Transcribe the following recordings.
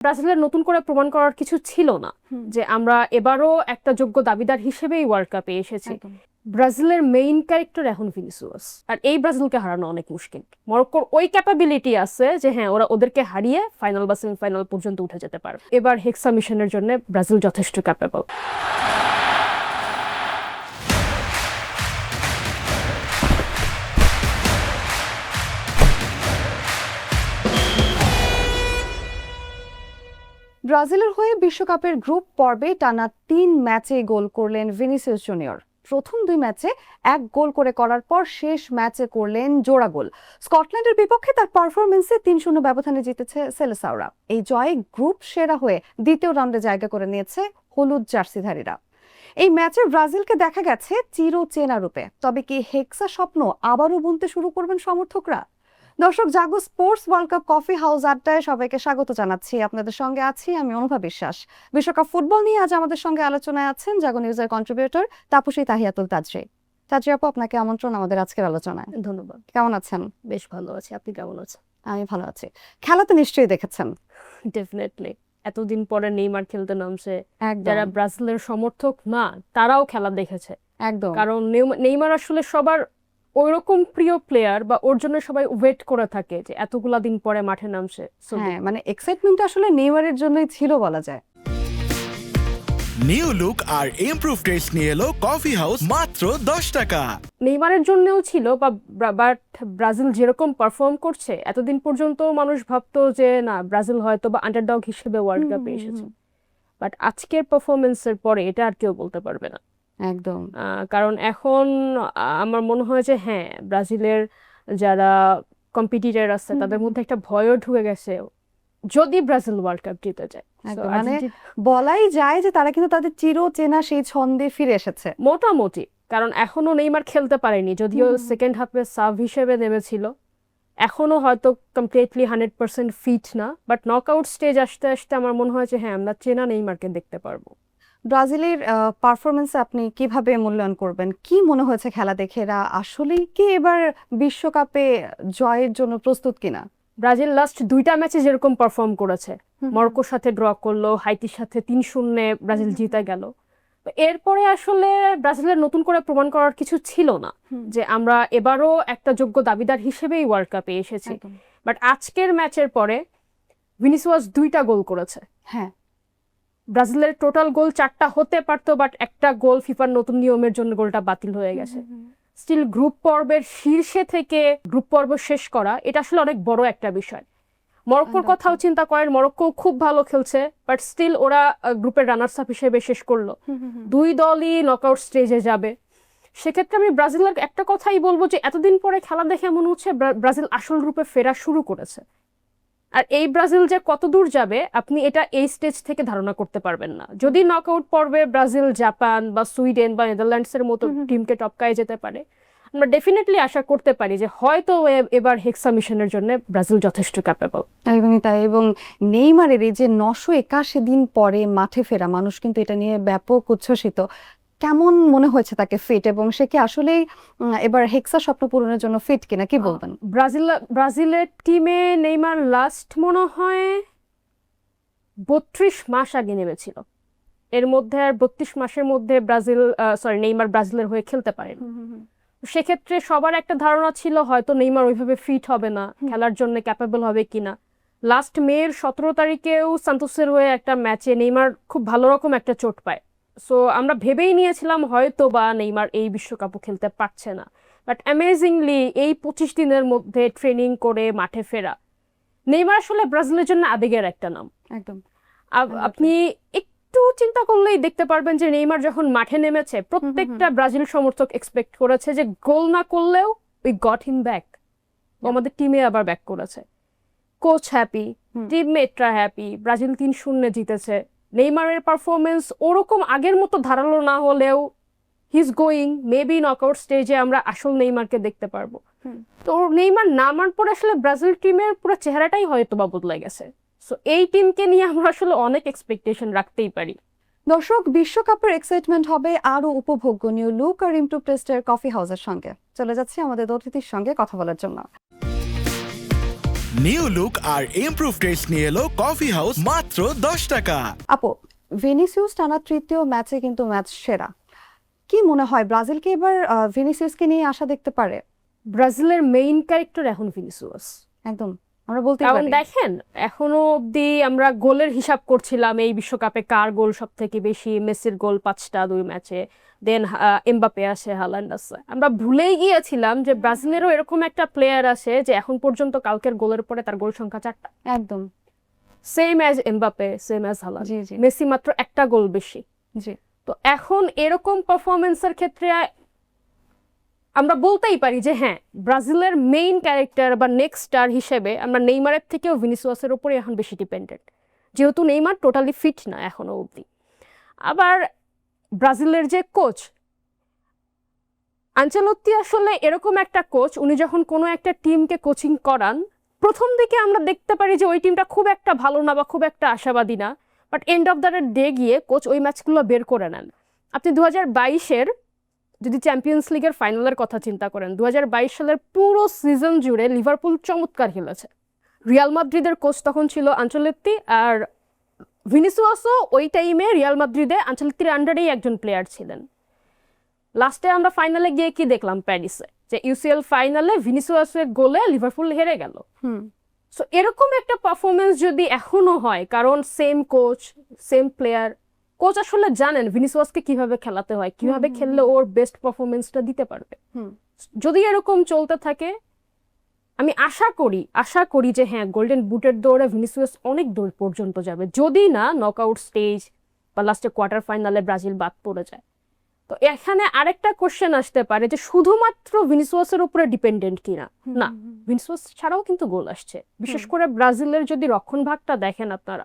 ব্রাজিলের নতুন করে প্রমাণ করার কিছু ছিল না যে আমরা এবারও একটা যোগ্য দাবিদার হিসেবেই ওয়ার্ল্ড কাপে এসেছি। ব্রাজিলের মেইন ক্যারেক্টার এখন ভিনিসিয়াস, আর এই ব্রাজিলকে হারানো অনেক মুশকিল। মরক্কোর ওই ক্যাপাবিলিটি আছে যে হ্যাঁ ওরা ওদেরকে হারিয়ে ফাইনাল বা সেমিফাইনাল পর্যন্ত উঠে যেতে পারে। এবার হেক্সা মিশনের জন্য ব্রাজিল যথেষ্ট ক্যাপেবল। ব্রাজিলের হয়ে বিশ্বকাপের গ্রুপ পর্বে টানা ৩ ম্যাচে গোল করলেন ভিনিসিয়াস জুনিয়র। প্রথম ২ ম্যাচে ১ গোল করার পর শেষ ম্যাচে করলেন জোড়া গোল। স্কটল্যান্ডের বিপক্ষে তার পারফরমেন্সে ৩-০ ব্যবধানে জিতেছে সেলেসাওরা। এই জয়ে গ্রুপ সেরা হয়ে দ্বিতীয় রাউন্ডে জায়গা করে নিয়েছে হলুদ জার্সিধারীরা। এই ম্যাচে ব্রাজিলকে দেখা গেছে চিরচেনা রূপে। তবে কি হেক্সা স্বপ্ন আবারও বুনতে শুরু করবেন সমর্থকরা? দর্শক, Jago sports world cup coffee house আড্ডায় সবাইকে স্বাগত জানাচ্ছি। আপনাদের সঙ্গে আছি আমি অনুভা বিশ্বাস। বিশ্বকাপ ফুটবল নিয়ে আজ আমাদের সঙ্গে আলোচনায় আছেন জাগো নিউজের কন্ট্রিবিউটর তাপসী তাহিয়াতুল তাজরি। তাজরি আপু, আপনাকে আমন্ত্রণ আমাদের আজকের আলোচনায়। ধন্যবাদ। কেমন আছেন? বেশ ভালো আছি, আপনি কেমন আছেন? আমি ভালো আছি। খেলা তো নিশ্চয়ই দেখেছেন। ডেফিনেটলি, এতদিন পরে নেইমার খেলতে নামছে। একদম যারা ব্রাজিলের সমর্থক না তারাও খেলা দেখেছে, একদম। কারণ নেইমার আসলে সবার ওইরকম প্রিয় প্লেয়ার, বা ওর জন্য সবাই ওয়েট করে থাকে যে এতগুলা দিন পরে মাঠে নামছে। হ্যাঁ, মানে এক্সাইটমেন্ট আসলে নেইমারের জন্যই ছিল বলা যায়। নিউ লুক আর ইমপ্রুভ টেস্ট নিয়ে এলো কফি হাউস মাত্র 10 টাকা। নেইমারের জন্যও ছিল, বাট ব্রাজিল যেরকম পারফর্ম করছে এতদিন পর্যন্ত মানুষ ভাবতো যে না, ব্রাজিল হয়তো বা আন্ডারডগ হিসেবে ওয়ার্ল্ড কাপে এসেছে। বাট আজকের পারফরমেন্সের পরে এটা আর কেউ বলতে পারবে না। একদম। কারণ এখন আমার মনে হয় যে হ্যাঁ, ব্রাজিলের যারা কম্পিটিটর আছে তাদের মধ্যে একটা ভয়ও ঢুকে গেছে যদি ব্রাজিল ওয়ার্ল্ড কাপ জিতে যায়। মানে বলাই যায় যে তারা কিন্তু তাদের চিরচেনা সেই ছন্দে ফিরে এসেছে মোটামুটি। কারণ এখনো নেইমার খেলতে পারেনি, যদিও সেকেন্ড হাফে সাব হিসেবে নেমেছিল। এখনো হয়তো কমপ্লিটলি 100% ফিট না, বাট নকআউট স্টেজ আসতে আসতে আমার মনে হয় যে হ্যাঁ, আমরা চেনা নেইমারকে দেখতে পারবো। ব্রাজিলের পারফরমেন্স আপনি কিভাবে মূল্যায়ন করবেন? কি মনে হয়েছে খেলা দেখে? এরা আসলেই কি এবার বিশ্বকাপে জয়ের জন্য প্রস্তুত কিনা? ব্রাজিল লাস্ট 2টা ম্যাচে যেরকম পারফর্ম করেছে, মরক্কোর সাথে ড্র করলো, হাইতির সাথে 3-0 ব্রাজিল জিতে গেল, এরপরে আসলে ব্রাজিলের নতুন করে প্রমাণ করার কিছু ছিল না যে আমরা এবারও একটা যোগ্য দাবিদার হিসেবেই ওয়ার্ল্ড কাপে এসেছি। বাট আজকের ম্যাচের পরে ভিনিসিয়াস 2টা গোল করেছে। হ্যাঁ, ব্রাজিলের টোটাল গোল 4টা হতে পারতো, বাট একটা গোল ফিফার নতুন নিয়মের জন্য গোলটা বাতিল হয়ে গেছে। স্টিল গ্রুপ পর্বের শীর্ষে থেকে গ্রুপ পর্ব শেষ করা, এটা আসলে অনেক বড় একটা বিষয়। মরক্কোর কথাও চিন্তা করেন, মরক্কো খুব ভালো খেলছে, বাট স্টিল ওরা গ্রুপের রানার্স আপ হিসেবে শেষ করলো। 2 দলই নকআউট স্টেজে যাবে। সেক্ষেত্রে আমি ব্রাজিলের একটা কথাই বলবো যে এতদিন পরে খেলা দেখে মনে হচ্ছে ব্রাজিল আসল রূপে ফেরা শুরু করেছে। আর এই ব্রাজিল যে কত দূর যাবে আপনি এটা এই স্টেজ থেকে ধারণা করতে পারবেন না। যদি নকআউট পর্বে ব্রাজিল জাপান বা সুইডেন বা নেদারল্যান্ডসের মতো টিমকে টপকায় যেতে পারে, আমরা ডেফিনেটলি আশা করতে পারি যে হয়তো এবার হেক্সা মিশনের জন্য ব্রাজিল যথেষ্ট ক্যাপেবল। একদমই তাই। এবং নেইমারের এই যে 981 দিন পরে মাঠে ফেরা, মানুষ কিন্তু এটা নিয়ে ব্যাপক উচ্ছ্বসিত। কেমন মনে হয়েছে তাকে ফিট, এবং সে কি আসলেই এবার হেক্সা স্বপ্ন পূরণের জন্য ফিট কিনা, কি বলবেন? ব্রাজিলের টিমে নেইমার লাস্ট মনে হয় 32 মাস আগে নেমেছিল। এর মধ্যে আর 32 মাসের মধ্যে নেইমার ব্রাজিলের হয়ে খেলতে পারেন। সেক্ষেত্রে সবার একটা ধারণা ছিল হয়তো নেইমার ওইভাবে ফিট হবে না, খেলার জন্য ক্যাপেবল হবে কিনা। লাস্ট মের 17 তারিখেও সান্তোসের হয়ে একটা ম্যাচে নেইমার খুব ভালো রকম একটা চোট পায়। সো আমরা ভেবেই নিয়েছিলাম হয়তো বা নেইমার এই বিশ্বকাপও খেলতে পারছে না। বাট অ্যামেজিংলি এই 25 দিনের মধ্যে ট্রেনিং করে মাঠে ফেরা, নেইমার আসলে ব্রাজিলের জন্য আবেগের একটা নাম। একদম। আপনি একটু চিন্তা করলেই দেখতে পারবেন যে নেইমার যখন মাঠে নেমেছে প্রত্যেকটা ব্রাজিল সমর্থক এক্সপেক্ট করেছে যে গোল না করলেও উই গট হিম ব্যাক, আমাদের টিমে আবার ব্যাক করেছে। কোচ হ্যাপি, টিমমেটরা হ্যাপি, ব্রাজিল 3-0 জিতেছে। নেইমারের পারফরমেন্স ওরকম আগের মতো ধারালো না হলেও he is going, maybe knockout স্টেজে আমরা আসল নেইমারকে দেখতে পারবো। তো নেইমার নামার পরে আসলে ব্রাজিল টিমের পুরো চেহারাটাই হয়তো বা বদলে গেছে। সো এই টিমকে নিয়ে আমরা আসলে অনেক এক্সপেকটেশন রাখতেই পারি। দর্শক, বিশ্বকাপের এক্সাইটমেন্ট হবে আরো উপভোগ্য নিউ লুক আর ইমপ্রুভ টেস্টের কফি হাউসের সঙ্গে। চলে যাচ্ছি আমাদের অতিথির সঙ্গে কথা বলার জন্য। নিউ লুক আর ইমপ্রুভ টেস্ট নিয়ে এলো কফি হাউস মাত্র 10 টাকা। আপু, ভিনিসিয়াস টানা তৃতীয় ম্যাচে কিন্তু ম্যাচ সেরা। কি মনে হয় ব্রাজিলকে এবার ভিনিসিয়াসকে নিয়ে আশা দেখতে পারে? ব্রাজিলের মেইন ক্যারেক্টার এখন ভিনিসিয়াস। একদম, আমরা বলতে কারণ পারি। দেখেন এখনো অবধি আমরা গোলের হিসাব করছিলাম এই বিশ্বকাপে কার গোল সব থেকে বেশি, মেসির গোল 5টা 2 ম্যাচে, দেন এমবাপে আছে, হালান্ড আছে। আমরা ভুলেই গিয়েছিলাম যে ব্রাজিলেরও এরকম একটা প্লেয়ার আছে যে এখন পর্যন্ত কালকের গোলের পরে তার গোল সংখ্যা 4টা, একদম, same as Mbappe, same as Haaland. জি জি মেসি মাত্র একটা গোল বেশি। জি। তো এখন এরকম পারফরমেন্সের ক্ষেত্রে আমরা বলতেই পারি যে হ্যাঁ, ব্রাজিলের মেইন ক্যারেক্টার বা নেক্সট স্টার হিসেবে আমরা নেইমারের থেকেও ভিনিসিয়াসের উপরে এখন বেশি ডিপেন্ডেন্ট, যেহেতু নেইমার টোটালি ফিট না এখনো অবধি। আবার ব্রাজিলের যে কোচ আনচেলত্তি, আসলে এরকম একটা কোচ, উনি যখন কোনো একটা টিমকে কোচিং করান, প্রথম দিকে আমরা দেখতে পারি যে ওই টিমটা খুব একটা ভালো না বা খুব একটা আশাবাদী না, but end of the day গিয়ে কোচ ওই ম্যাচগুলো বের করে নেন। আপনি 2022-এর যদি চ্যাম্পিয়ন্স লিগের ফাইনালের কথা চিন্তা করেন, 2022 সালের পুরো সিজন জুড়ে লিভারপুল চমৎকার খেলেছে। রিয়াল মাদ্রিদের কোচ তখন ছিল আনচেলত্তি, আর ভিনিসিয়াসও ওই টাইমে রিয়াল মাদ্রিদে আনচেলত্তির আন্ডারেই একজন প্লেয়ার ছিলেন। লাস্টে আমরা ফাইনালে গিয়ে কি দেখলাম প্যারিসে, যে ইউসিএল ফাইনালে ভিনিসিয়াসের গোলে লিভারপুল হেরে গেল। সো এরকম একটা পারফরমেন্স যদি এখনো হয়, কারণ same coach, same player, coach আসলে জানেন ভিনিসিয়াসকে কিভাবে খেলাতে হয়, কিভাবে খেললে ওর বেস্ট পারফরমেন্সটা দিতে পারবে। যদি এরকম চলতে থাকে, আমি আশা করি যে হ্যাঁ, গোল্ডেন বুটের দৌড়ে ভিনিসিয়াস অনেক দূর পর্যন্ত যাবে, যদি না নকআউট স্টেজ বা লাস্টে কোয়ার্টার ফাইনালে ব্রাজিল বাদ পড়ে যায়। তো এখানে আরেকটা কোশ্চেন আসতে পারে যে শুধুমাত্র ভিনিসিয়াসের উপরে ডিপেন্ডেন্ট কিনা। না, ভিনিসিয়াস ছাড়াও কিন্তু গোল আসছে। বিশেষ করে ব্রাজিলের যদি রক্ষণ ভাগটা দেখেন আপনারা,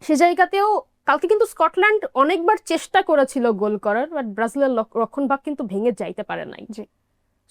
সে জায়গাতেও কালকে কিন্তু স্কটল্যান্ড অনেকবার চেষ্টা করেছিল গোল করার, বাট ব্রাজিলের রক্ষণ ভাগ কিন্তু ভেঙে যাইতে পারে নাই।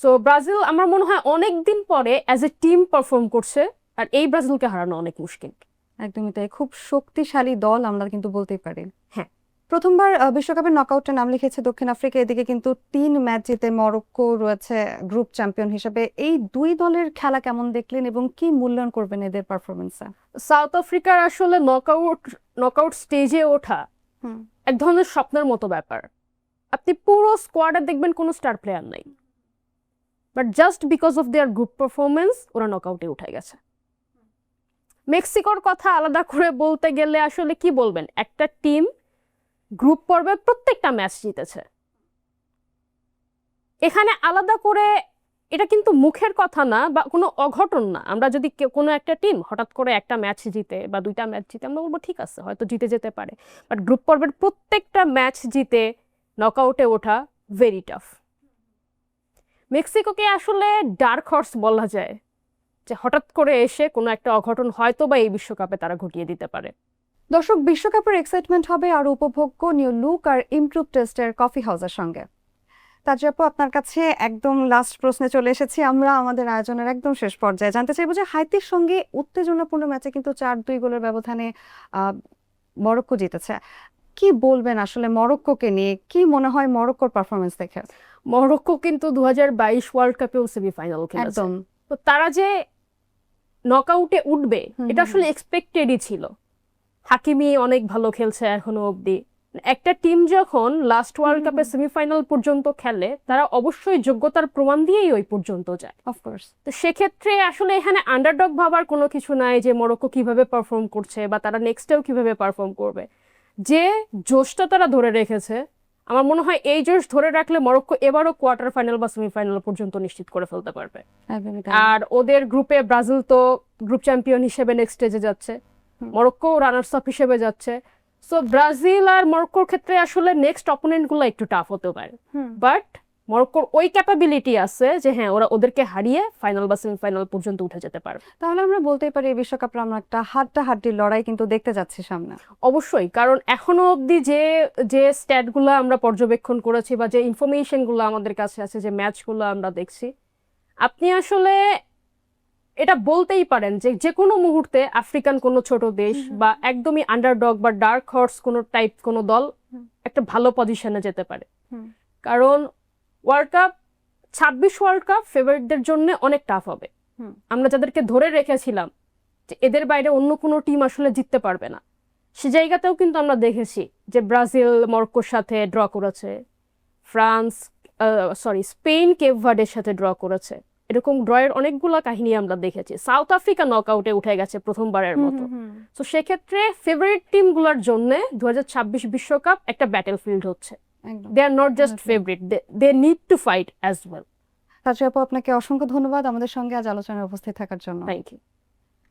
সো ব্রাজিল আমার মনে হয় অনেকদিন পরে অ্যাজ এ টিম পারফর্ম করছে, আর এই ব্রাজিলকে হারানো অনেক মুশকিল। একদমই তাই, খুব শক্তিশালী দল আমরা কিন্তু বলতেই পারি। হ্যাঁ, প্রথমবার বিশ্বকাপের নকআউটে নাম লিখেছে দক্ষিণ আফ্রিকা, এদিকে কিন্তু 3 ম্যাচ জিতে মরক্কো রয়েছে গ্রুপ চ্যাম্পিয়ন হিসেবে। এই দুই দলের খেলা কেমন দেখলেন এবং কি মূল্যায়ন করবেন এদের পারফরমেন্সে? সাউথ আফ্রিকার আসলে নকআউট স্টেজে ওঠা এক ধরনের স্বপ্নের মতো ব্যাপার। আপনি পুরো স্কোয়াডে দেখবেন কোনো স্টার প্লেয়ার নাই, but just because of their group performance ওরা নকআউটে উঠে গেছে। মেক্সিকোর কথা আলাদা করে বলতে গেলে আসলে কি বলবেন, একটা টিম গ্রুপ পর্বে প্রত্যেকটা ম্যাচ জিতেছে। এখানে আলাদা করে এটা কিন্তু মুখের কথা না বা কোনো অঘটন না। আমরা যদি কোনো একটা টিম হঠাৎ করে একটা ম্যাচ জিতে বা 2টা ম্যাচ জিতে, আমরা বলবো ঠিক আছে, হয়তো জিতে যেতে পারে, বাট গ্রুপ পর্বের প্রত্যেকটা ম্যাচ জিতে নকআউটে ওঠা ভেরি টাফ। মেক্সিকোকে আসলে ডার্ক হর্স বলা যায়, যে হঠাৎ করে এসে কোনো একটা অঘটন হয়তো বা এই বিশ্বকাপে তারা ঘটিয়ে দিতে পারে। দর্শক, বিশ্বকাপের এক্সাইটমেন্ট হবে আর উপভোগ্য নিউ লুক আর ইমপ্রুভ টেস্টের কফি হাউসের সঙ্গে। তাজ আপু, আপনার কাছে একদম লাস্ট প্রশ্নে চলে এসেছি আমরা আমাদের আয়োজনের একদম শেষ পর্যায়ে। জানতে চাইবো যে হাইতির সঙ্গে উত্তেজনাপূর্ণ ম্যাচে কিন্তু 4-2 গোলের ব্যবধানে মরক্কো জিতেছে। কি বলবেন আসলে মরক্কোকে নিয়ে? কি মনে হয় মরক্কোর পারফরমেন্স দেখে? মরক্কো কিন্তু 2022 ওয়ার্ল্ড কাপেও সেমিফাইনাল খেলেছে, একদম। তো তারা যে নকআউটে উঠবে এটা আসলে এক্সপেক্টেডই ছিল। হাকিমি অনেক ভালো খেলছে এখনো অবধি। একটা টিম যখন লাস্ট ওয়ার্ল্ড কাপে সেমিফাইনাল পর্যন্ত খেলে, তারা অবশ্যই যোগ্যতার প্রমাণ দিয়েই ওই পর্যন্ত যায়। অফকোর্স। তো সেক্ষেত্রে আসলে এখানে আন্ডারডগ ভাবার কোনো কিছু নাই যে মরক্কো কিভাবে পারফর্ম করছে বা তারা নেক্সটেও কিভাবে পারফর্ম করবে। যে জোশটা তারা ধরে রেখেছে, আমার মনে হয় এই জোশ ধরে রাখলে মরক্কো এবারও কোয়ার্টার ফাইনাল বা সেমিফাইনাল পর্যন্ত নিশ্চিত করে ফেলতে পারবে। আর ওদের গ্রুপে ব্রাজিল তো গ্রুপ চ্যাম্পিয়ন হিসেবে নেক্সট স্টেজে যাচ্ছে, মরক্কো রানার্স আপ হিসেবে যাচ্ছে। সো ব্রাজিল আর মরক্কোর ক্ষেত্রে আসলে নেক্সট অপোনেন্ট গুলো একটু টাফ হতে পারে, বাট মরক্কোর ওই ক্যাপাবিলিটি আছে যে হ্যাঁ, ওরা ওদেরকে হারিয়ে ফাইনাল বা সেমিফাইনাল পর্যন্ত উঠে যেতে পারবে। তাহলে আমরা বলতেই পারি এই বিশ্বকাপে আমরা একটা হাড্ডাহাড্ডি লড়াই কিন্তু দেখতে যাচ্ছি সামনে। অবশ্যই, কারণ এখনো অবধি যে স্ট্যাটগুলো আমরা পর্যবেক্ষণ করেছি বা যে ইনফরমেশনগুলো আমাদের কাছে আছে, যে ম্যাচগুলো আমরা দেখছি, আপনি আসলে এটা বলতেই পারেন যে যে কোনো মুহূর্তে আফ্রিকান কোনো ছোট দেশ বা একদমই আন্ডারডগ বা ডার্ক হর্স কোনো টাইপ কোনো দল একটা ভালো পজিশনে যেতে পারে। কারণ ওয়ার্ল্ড কাপ 26 ওয়ার্ল্ড কাপ ফেভারিটদের জন্য অনেক টাফ হবে, আমরা যাদেরকে ধরে রেখেছিলাম যে এদের বাইরে অন্য কোনো টিম আসলে জিততে পারবে না, সে জায়গাতেও কিন্তু আমরা দেখেছি যে ব্রাজিল মরক্কোর সাথে ড্র করেছে, স্পেন কেপ ভার্ডের সাথে ড্র করেছে। এরকম ড্রয়ের অনেকগুলো কাহিনী আমরা দেখেছি। সাউথ আফ্রিকা নকআউটে উঠে গেছে প্রথমবারের মতো। তো সেক্ষেত্রে ফেভারিট টিমগুলোর জন্য 2026 বিশ্বকাপ একটা ব্যাটেল ফিল্ড হচ্ছে। They are not just favourite, they need to fight as well. Tajri আপু, আপনাকে অসংখ্য ধন্যবাদ আমাদের সঙ্গে আজ আলোচনায় উপস্থিত থাকার জন্য। Thank you.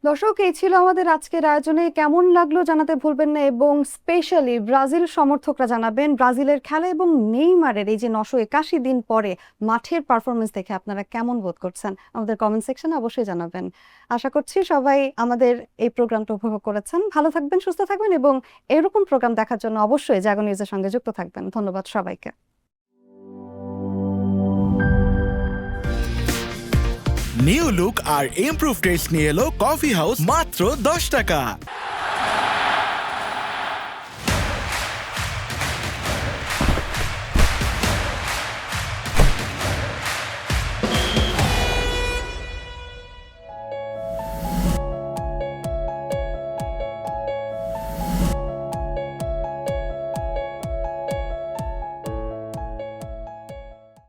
দর্শক, এই ছিল আমাদের আজকের আয়োজনে। কেমন লাগলো জানাতে ভুলবেন না, এবং স্পেশালি ব্রাজিল সমর্থকরা জানাবেন ব্রাজিলের খেলা এবং নেইমারের এই যে 981 দিন পরে মাঠের পারফরমেন্স দেখে আপনারা কেমন বোধ করছেন আমাদের কমেন্ট সেকশনে অবশ্যই জানাবেন। আশা করছি সবাই আমাদের এই প্রোগ্রামটা উপভোগ করেছেন। ভালো থাকবেন, সুস্থ থাকবেন এবং এরকম প্রোগ্রাম দেখার জন্য অবশ্যই জাগো নিউজের সঙ্গে যুক্ত থাকবেন। ধন্যবাদ সবাইকে। নিউ লুক আর ইমপ্রুভ টেস্ট নিয়ে এলো কফি হাউস মাত্র 10 টাকা।